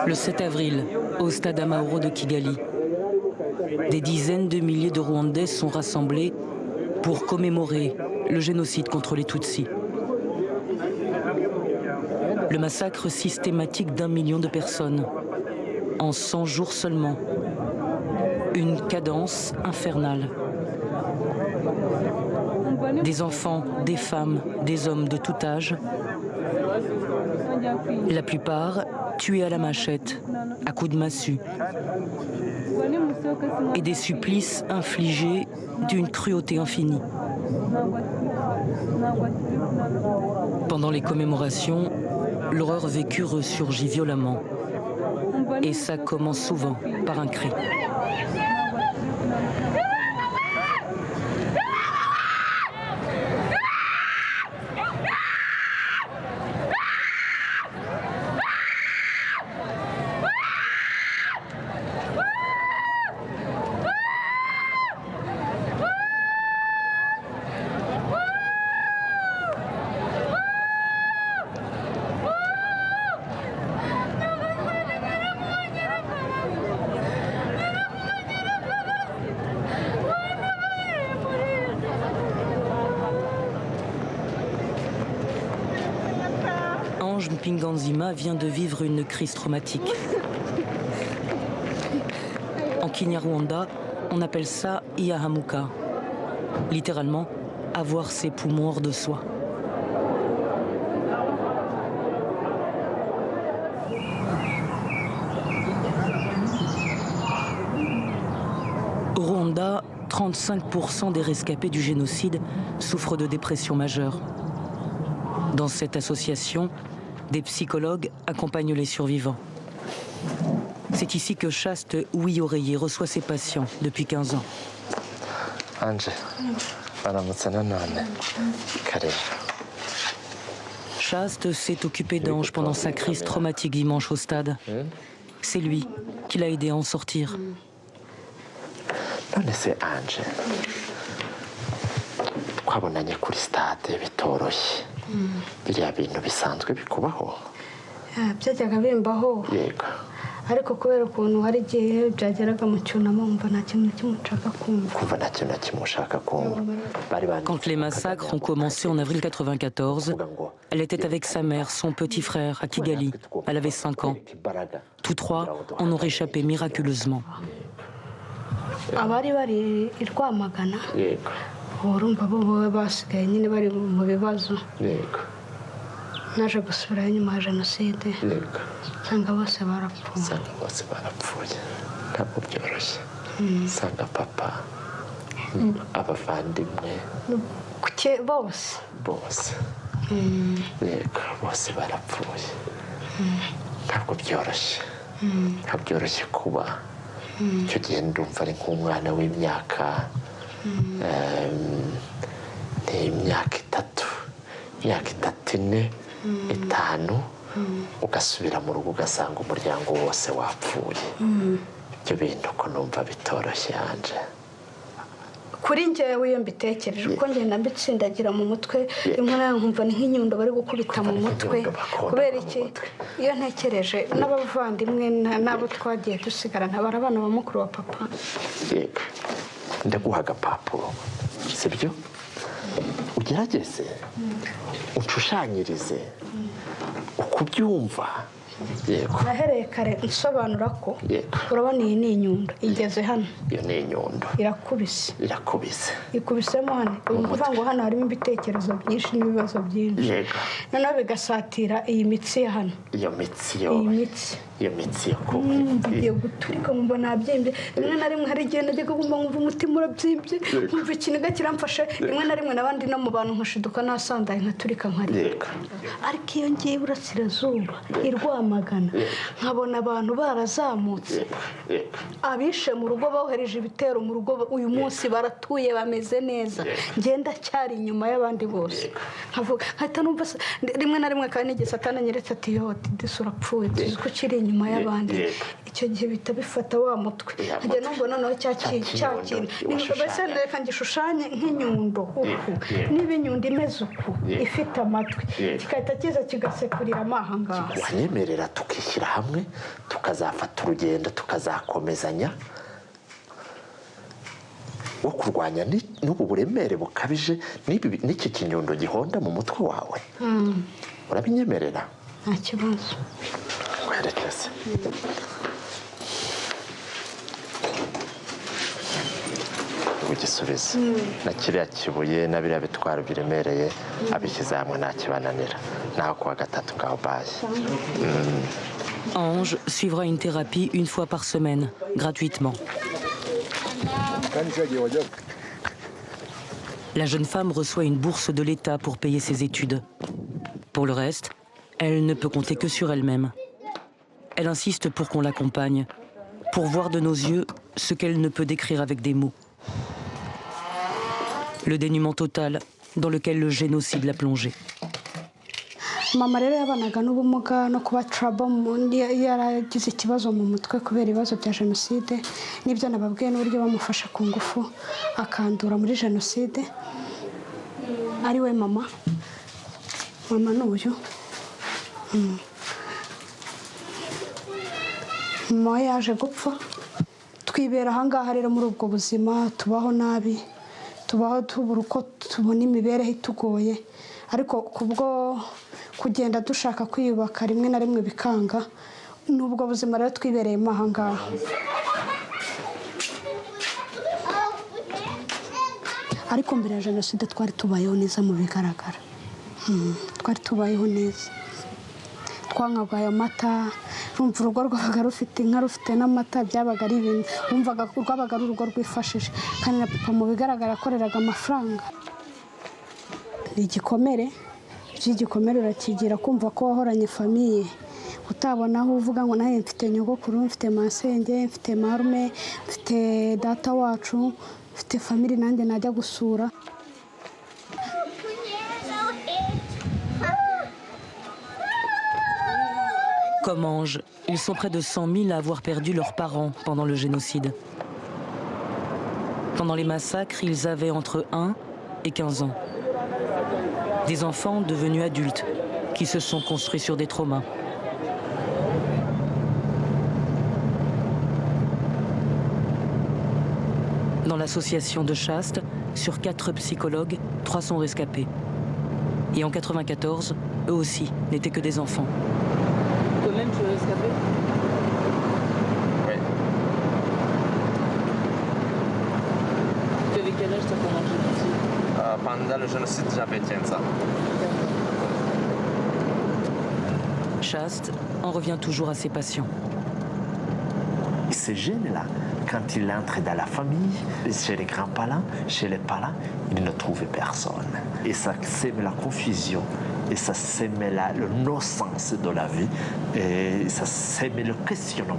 Le 7 avril, au stade Amahoro de Kigali, des dizaines de milliers de Rwandais sont rassemblés pour commémorer le génocide contre les Tutsis. Le massacre systématique d'1 million de personnes, en 100 jours seulement. Une cadence infernale. Des enfants, des femmes, des hommes de tout âge, la plupart tués à la machette, à coups de massue, et des supplices infligés d'une cruauté infinie. Pendant les commémorations, l'horreur vécue ressurgit violemment, et ça commence souvent par un cri. Mpinganzima vient de vivre une crise traumatique. En Kinyarwanda, on appelle ça Iyahamuka, littéralement avoir ses poumons hors de soi. Au Rwanda, 35% des rescapés du génocide souffrent de dépression majeure. Dans cette association, des psychologues accompagnent les survivants. C'est ici que Chaste Ouioreyer reçoit ses patients depuis 15 ans. Chaste s'est occupé d'Ange pendant sa crise traumatique dimanche au stade. C'est lui qui l'a aidé à en sortir. biriya bintu bisanzwe bikubaho byajyaga bimbaho ariko kubera ukuntu hari igihe byageraga mu cyunamo mva nta kintu kimushaka kumva. Quand les massacres ont commencé en avril 94, elle était avec sa mère, son petit frère à Kigali. Elle avait 5 ans. Tous trois en ont réchappé miraculeusement. abari bari i Rwamagana urumva bo basigaye nyine bari mu bibazo. Naje gusubirayo nyuma ya jenoside nsanga bose barapfuye ntabwo byoroshye nsanga papa abavandimwe bose barapfuye ntabwo byoroshye kuba icyo gihe ndumva ari nk'umwana w'imyaka imyaka itatu ine itanu ugasubira mu rugo ugasanga umuryango wose wapfuye. Ibyo bintu ko numva bitoroshye Anje. Kuri njyewe iyo mbitekereje uko ngenda mbitsindagira mu mutwe rimwe na rimwe nkumva ni nk'inyundo bari gukubita mu mutwe. Kubera iki iyo ntekereje n'abavandimwe n'abo twagiye dusigarana bari abana ba mukuru wa papa. Yego ndaguha agapapuro sibyo ugerageze unshushanyirize uko ubyumva. Yego nahereye kare nsobanura ko urabona iyi ni inyundo igeze hano. Iyo ni inyundo irakubise ikubisemo hano uvuga ngo hano harimo ibitekerezo byinshi n'ibibazo byinshi. Noneho bigasatira iyi mitsi ya hano. Iyo mitsi yo ngiye guturika nkumva nabyimbye. Rimwe na rimwe hari igihe najyaga kumva nkumva umutima urabyimbye nkumva ikiniga kiramfashe. Rimwe na rimwe n'abandi no mu bantu nkashiduka nasandaye nkaturika nkarika. Ariko iyo ngiye Burasirazuba i Rwamagana nkabona abantu barazamutse abishe mu rugo bohereje ibitero mu rugo uyu munsi baratuye bameze neza ngenda cyari inyuma y'abandi bose nkavuga nkahita numva rimwe na rimwe kandi Satani anyeretse ati yoti disurapfuye ko kiri inyuma y'abandi. Icyo gihe bita bifata wa mutwe nkajya numva noneho cyakira bese reka ngishushanye nk'inyundo niba inyundo imeze uku ifite amatwi kigahita kiza kigasekurira amahanga. wanyemerera tukishyira hamwe tukazafata urugendo tukazakomezanya wo kurwanya n'ubu buremere bukabije n'iki kinyundo gihonda mu mutwe wawe. Urabinyemerera? Nta kibazo. Werekeze. Ugisubiza na kiriya kibuye na biriya bitwaro biremereye abishyize hamwe nta kibananira. Naho kuwa gatatu ngaho baye. Ange suivra une thérapie une fois par semaine, gratuitement. La jeune femme reçoit une bourse de l'État pour payer ses études. Pour le reste, elle ne peut compter que sur elle-même. Elle insiste pour qu'on l'accompagne, pour voir de nos yeux ce qu'elle ne peut décrire avec des mots. Le dénuement total dans lequel le génocide l'a plongée. Mama rero yabanaga n'ubumuga no kuba trouble yaragize ikibazo mu mutwe kubera ibibazo bya jenoside n'ibyo nababwiye n'uburyo bamufasha ku ngufu akandura muri jenoside. Ari we mama n'uyu mama yaje gupfa twibera ahangaha rero muri ubwo buzima tubaho nabi tubaho tubura uko tubona imibereho itugoye ariko kubwo kugenda dushaka kwiyubaka rimwe na rimwe bikanga n'ubwo buzima rero twibereyemo ahangaha. Ariko mbere ya jenoside twari tubayeho neza mu bigaragara, twari tubayeho neza, twanywaga ayo mata, urumva urugo rwabaga rufite inka rufite n'amata, byabaga ari ibintu wumvaga rwabaga ari urugo rwifashije kandi na papa mu bigaragara akoreraga amafaranga. Igikomere urakigira kumva ko wahoranye famiye utabona aho uvuga ngo nawe mfite nyogokuru, mfite masenge, mfite marume, mfite data wacu, mfite famille nanjye najya gusura. Comme Ange, ils sont près de 100 000 à avoir perdu leurs parents pendant le génocide. Pendant les massacres, ils avaient entre 1 et 15 ans. Des enfants devenus adultes qui se sont construits sur des traumas. Dans l'association de Chaste, sur 4 psychologues, 3 sont rescapés. Et en 1994, eux aussi n'étaient que des enfants. Toi-même, tu es rescapé ? Oui. Tu avais quel âge pendant le génocide ? Pendant le génocide, j'avais 15 ans. Chaste en revient toujours à ses patients. Ces jeunes-là, quand ils entrent dans la famille, chez les grands-parents, chez les parents, ils ne trouvent personne. Et ça sème la confusion, et ça sème le non-sens de la vie, et ça sème le questionnement.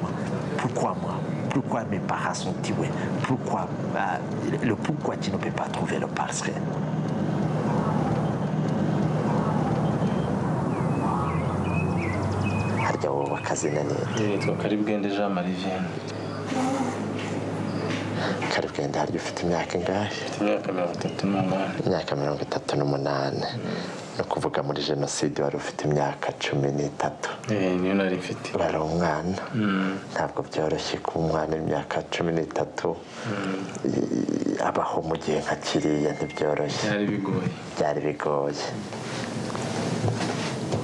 Pourquoi moi? Pourquoi mes parents sont tués? Pourquoi le pourquoi tu ne peux pas trouver le parce que? Harya wowe akazina ni? Yitwa Karibwende Jean Marie Vienne. Karibwende harya ufite imyaka ingahe? Imyaka 38. Imyaka 38. Ni ukuvuga muri jenoside wari ufite imyaka 13. Niyo nari mfite. Wari umwana. Ntabwo byoroshye kuba umwana w'imyaka 13 abaho mu gihe nka kiriya, ntibyoroshye. Byari bigoye.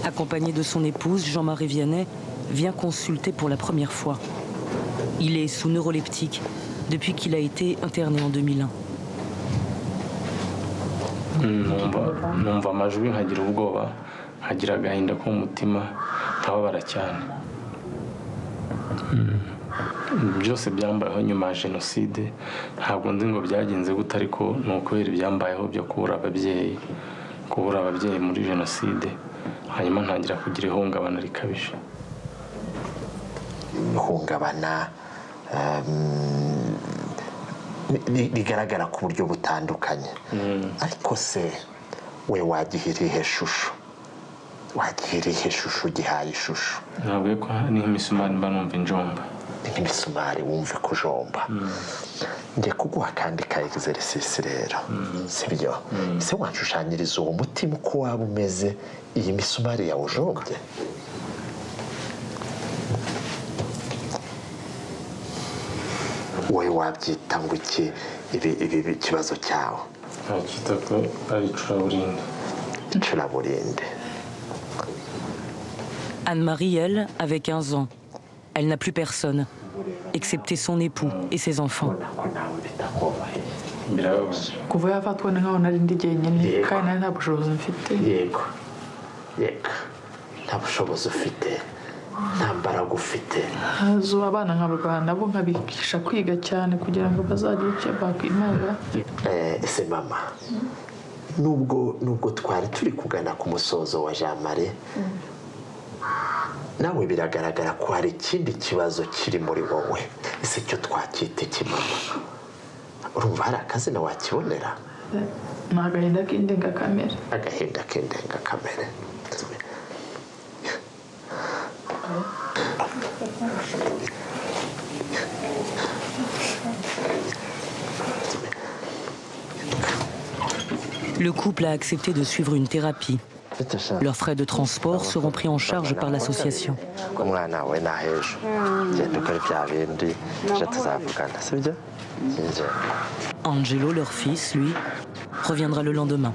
Accompagné de son épouse, Jean-Marie Vianney vient consulter pour la première fois. Il est sous neuroleptique depuis qu'il a été interné en 2001. Numva amajwi nkagira ubwoba, nkagira agahinda ko mu mutima, nkababara cyane. Byose byambayeho nyuma ya jenoside, ntabwo nzi ngo byagenze gute, ariko ni ukubera ibyambayeho byo kubura ababyeyi muri jenoside, hanyuma ntangira kugira ihungabana rikabije. Ihungabana rigaragara ku buryo butandukanye, ariko se we wagihiriye ishusho, gihaye ishusho? Ntabwo ko ni nk'imisumari mba numva injomba. Ni nk'imisumari wumve kujomba. Njye kuguha kandi ka exercice rero, sibyo? Ese wanshushanyiriza uwo mutima uko waba umeze iyi misumari yawujombye? wowe wabyita ngo iki ibi kibazo cyawe? ntacyita ko ari icuraburindi. Icuraburindi. Anne-Marie, elle, avait 15 ans. Elle n'a plus personne, excepté son époux et ses enfants. birababaje. kuva yafatwa nkaho nari ndi jyenyine kandi nari nta bushobozi mfite. Yego nta bushobozi ufite, nta mbaraga ufite. hazo abana nkabarwana nabo nkabigisha kwiga cyane kugira ngo bazagire icyo bakwimarira. Ese mama, nubwo twari turi kugana ku musozo wa Jean Marie, nawe biragaragara ko hari ikindi kibazo kiri muri wowe. Ese cyo twacyita iki mama? Urumva hari akazina wakibonera? ni agahinda k'indengakamere. Agahinda k'indengakamere. Le couple a accepté de suivre une thérapie. Leurs frais de transport seront pris en charge par l'association. Umwana we nahejo genda ukora bya bindi je tuzavugana, sibyo? Angelo, leur fils, lui, reviendra le lendemain.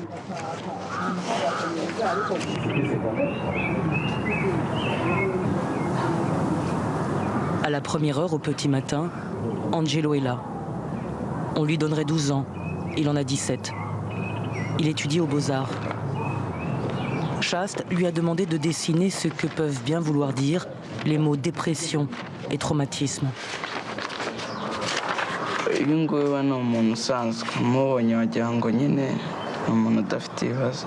À la première heure au petit matin, Angelo est là. On lui donnerait 12 ans, il en a 17. Il étudie aux Beaux-Arts. Chaste lui a demandé de dessiner ce que peuvent bien vouloir dire les mots dépression et traumatisme. uyu nguyu ni umuntu usanzwe umubonye wagira ngo nyine ni umuntu udafite ibibazo,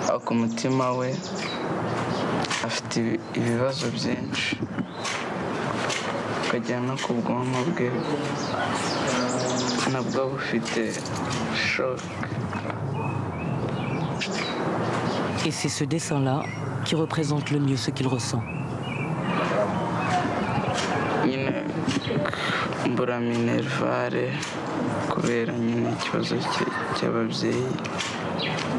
ariko umutima we afite ibibazo byinshi, ukagera no ku bwonko bwe nabwo bufite shock. Et c'est ce dessin-là qui représente le mieux ce qu'il ressent. nyine mbura minervare kubera nyine ikibazo cy'ababyeyi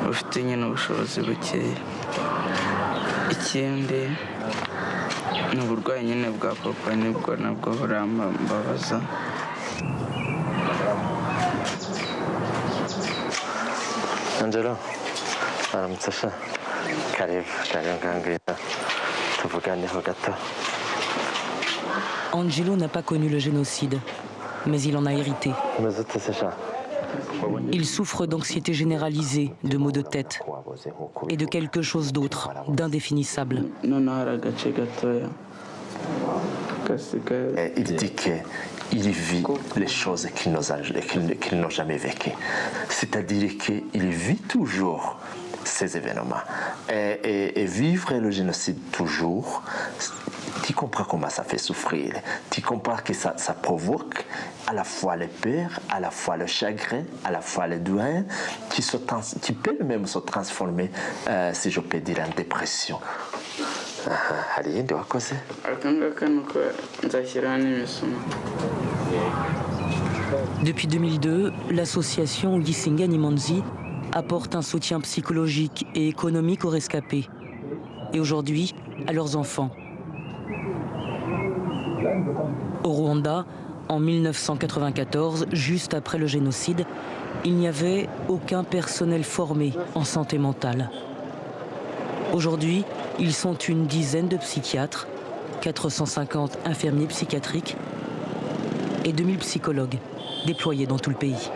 bafite nyine ubushobozi bukeya. Ikindi ni uburwayi nyine bwa papa, nibwo nabwo burambabaza. Angelo, aramutse sha. Karibu ngangwita tuvuganeho gato. Angelo n'a pas connu le génocide, mais il en a hérité. Il souffre d'anxiété généralisée, de maux de tête et de quelque chose d'autre, d'indéfinissable. noneho hari agace gatoya gasigaye. Il dit qu'il vit les choses qu'ils n'ont jamais vécues. C'est-à-dire qu'il vit toujours ces événements. Et vivre le génocide toujours, tu comprends comment ça fait souffrir. Tu comprends que ça provoque à la fois le peur, à la fois le chagrin, à la fois le douleur, qui peut même se transformer, si je peux dire, en dépression. Hari yindi wakoze? Akangaka nuko nzashyiraho n'imisuma. Depuis 2002, l'association Gisinga Imanzi apporte un soutien psychologique et économique aux rescapés, et aujourd'hui à leurs enfants. Au Rwanda, en 1994, juste après le génocide, il n'y avait aucun personnel formé en santé mentale. Aujourd'hui, ils sont une dizaine de psychiatres, 450 infirmiers psychiatriques et 2000 psychologues déployés dans tout le pays.